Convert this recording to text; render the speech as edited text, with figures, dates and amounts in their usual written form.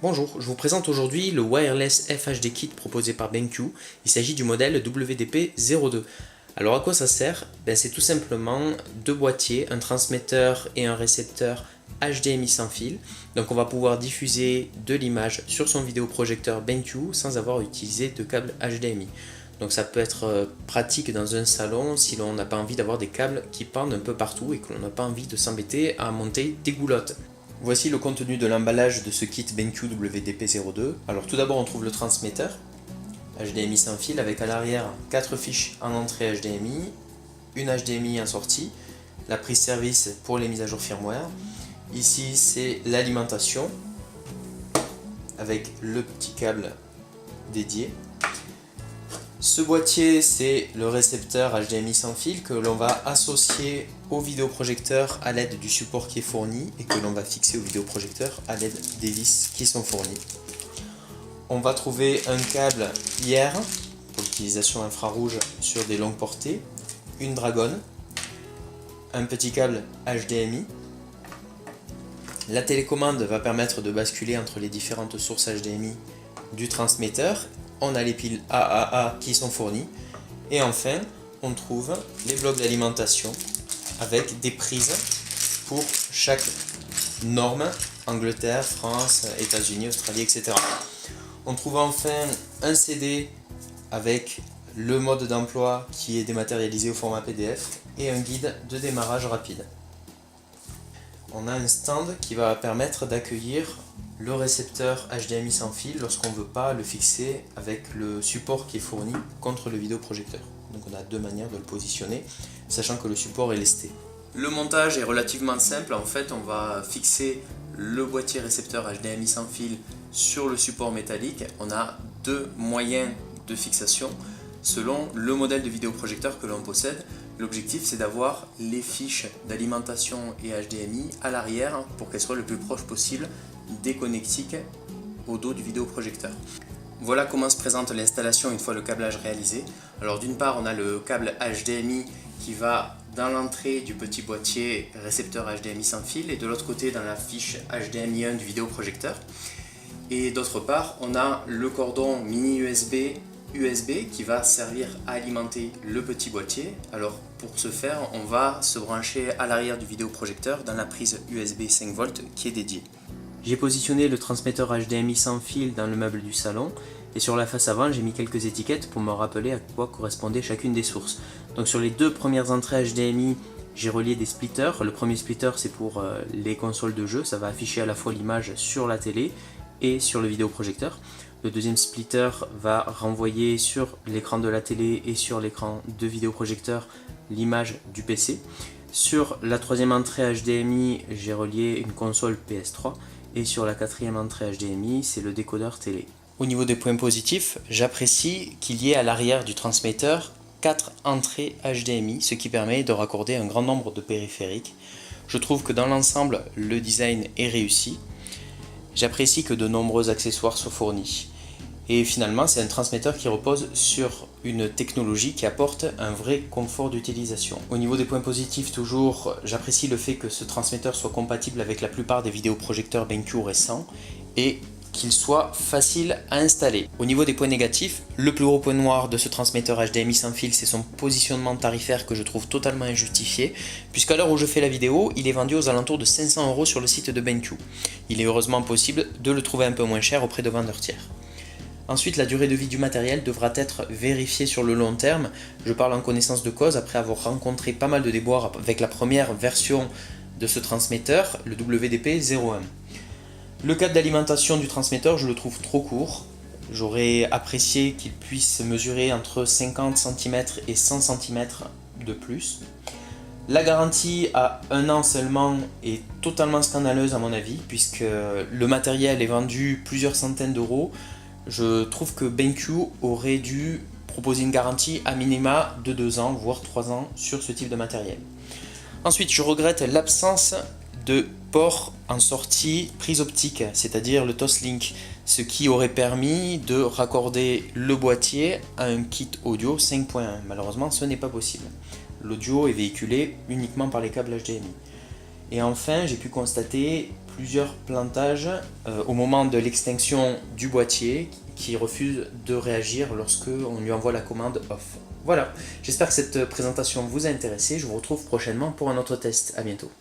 Bonjour, je vous présente aujourd'hui le Wireless FHD Kit proposé par BenQ. Il s'agit du modèle WDP02. Alors à quoi ça sert? C'est tout simplement deux boîtiers, un transmetteur et un récepteur HDMI sans fil. Donc on va pouvoir diffuser de l'image sur son vidéoprojecteur BenQ sans avoir utilisé de câble HDMI. Donc ça peut être pratique dans un salon si l'on n'a pas envie d'avoir des câbles qui pendent un peu partout et que l'on n'a pas envie de s'embêter à monter des goulottes. Voici le contenu de l'emballage de ce kit BenQ WDP02. Alors tout d'abord on trouve le transmetteur HDMI sans fil avec à l'arrière 4 fiches en entrée HDMI, une HDMI en sortie, la prise service pour les mises à jour firmware. Ici c'est l'alimentation avec le petit câble dédié. Ce boîtier, c'est le récepteur HDMI sans fil que l'on va associer au vidéoprojecteur à l'aide du support qui est fourni et que l'on va fixer au vidéoprojecteur à l'aide des vis qui sont fournies. On va trouver un câble IR pour l'utilisation infrarouge sur des longues portées, une dragonne, un petit câble HDMI. La télécommande va permettre de basculer entre les différentes sources HDMI du transmetteur. On a les piles AAA qui sont fournies. Et enfin, on trouve les blocs d'alimentation avec des prises pour chaque norme, Angleterre, France, États-Unis, Australie, etc. On trouve enfin un CD avec le mode d'emploi qui est dématérialisé au format PDF et un guide de démarrage rapide. On a un stand qui va permettre d'accueillir le récepteur HDMI sans fil lorsqu'on ne veut pas le fixer avec le support qui est fourni contre le vidéoprojecteur. Donc on a deux manières de le positionner, sachant que le support est lesté. Le montage est relativement simple. En fait, on va fixer le boîtier récepteur HDMI sans fil sur le support métallique. On a deux moyens de fixation selon le modèle de vidéoprojecteur que l'on possède. L'objectif, c'est d'avoir les fiches d'alimentation et HDMI à l'arrière pour qu'elles soient le plus proche possible des connectiques au dos du vidéoprojecteur. Voilà comment se présente l'installation une fois le câblage réalisé. Alors d'une part, on a le câble HDMI qui va dans l'entrée du petit boîtier récepteur HDMI sans fil et de l'autre côté dans la fiche HDMI 1 du vidéoprojecteur. Et d'autre part, on a le cordon mini USB qui va servir à alimenter le petit boîtier. Alors pour ce faire, on va se brancher à l'arrière du vidéoprojecteur dans la prise USB 5V qui est dédiée. J'ai positionné le transmetteur HDMI sans fil dans le meuble du salon et sur la face avant j'ai mis quelques étiquettes pour me rappeler à quoi correspondait chacune des sources. Donc sur les deux premières entrées HDMI, j'ai relié des splitters. Le premier splitter c'est pour les consoles de jeu, ça va afficher à la fois l'image sur la télé et sur le vidéoprojecteur. Le deuxième splitter va renvoyer sur l'écran de la télé et sur l'écran de vidéoprojecteur l'image du PC. Sur la troisième entrée HDMI, j'ai relié une console PS3 et sur la quatrième entrée HDMI, c'est le décodeur télé. Au niveau des points positifs, j'apprécie qu'il y ait à l'arrière du transmetteur 4 entrées HDMI, ce qui permet de raccorder un grand nombre de périphériques. Je trouve que dans l'ensemble, le design est réussi. J'apprécie que de nombreux accessoires soient fournis. Et finalement, c'est un transmetteur qui repose sur une technologie qui apporte un vrai confort d'utilisation. Au niveau des points positifs, toujours, j'apprécie le fait que ce transmetteur soit compatible avec la plupart des vidéoprojecteurs BenQ récents et qu'il soit facile à installer. Au niveau des points négatifs, le plus gros point noir de ce transmetteur HDMI sans fil, c'est son positionnement tarifaire que je trouve totalement injustifié, puisqu'à l'heure où je fais la vidéo, il est vendu aux alentours de 500 € sur le site de BenQ. Il est heureusement possible de le trouver un peu moins cher auprès de vendeurs tiers. Ensuite, la durée de vie du matériel devra être vérifiée sur le long terme. Je parle en connaissance de cause après avoir rencontré pas mal de déboires avec la première version de ce transmetteur, le WDP01. Le câble d'alimentation du transmetteur, je le trouve trop court. J'aurais apprécié qu'il puisse mesurer entre 50 cm et 100 cm de plus. La garantie à 1 an seulement est totalement scandaleuse à mon avis, puisque le matériel est vendu plusieurs centaines d'euros. Je trouve que BenQ aurait dû proposer une garantie à minima de 2 ans, voire 3 ans sur ce type de matériel. Ensuite, je regrette l'absence de port en sortie prise optique, c'est-à-dire le Toslink, ce qui aurait permis de raccorder le boîtier à un kit audio 5.1. Malheureusement, ce n'est pas possible. L'audio est véhiculé uniquement par les câbles HDMI. Et enfin, j'ai pu constater plusieurs plantages au moment de l'extinction du boîtier qui refuse de réagir lorsque on lui envoie la commande off. Voilà, j'espère que cette présentation vous a intéressé, je vous retrouve prochainement pour un autre test, à bientôt.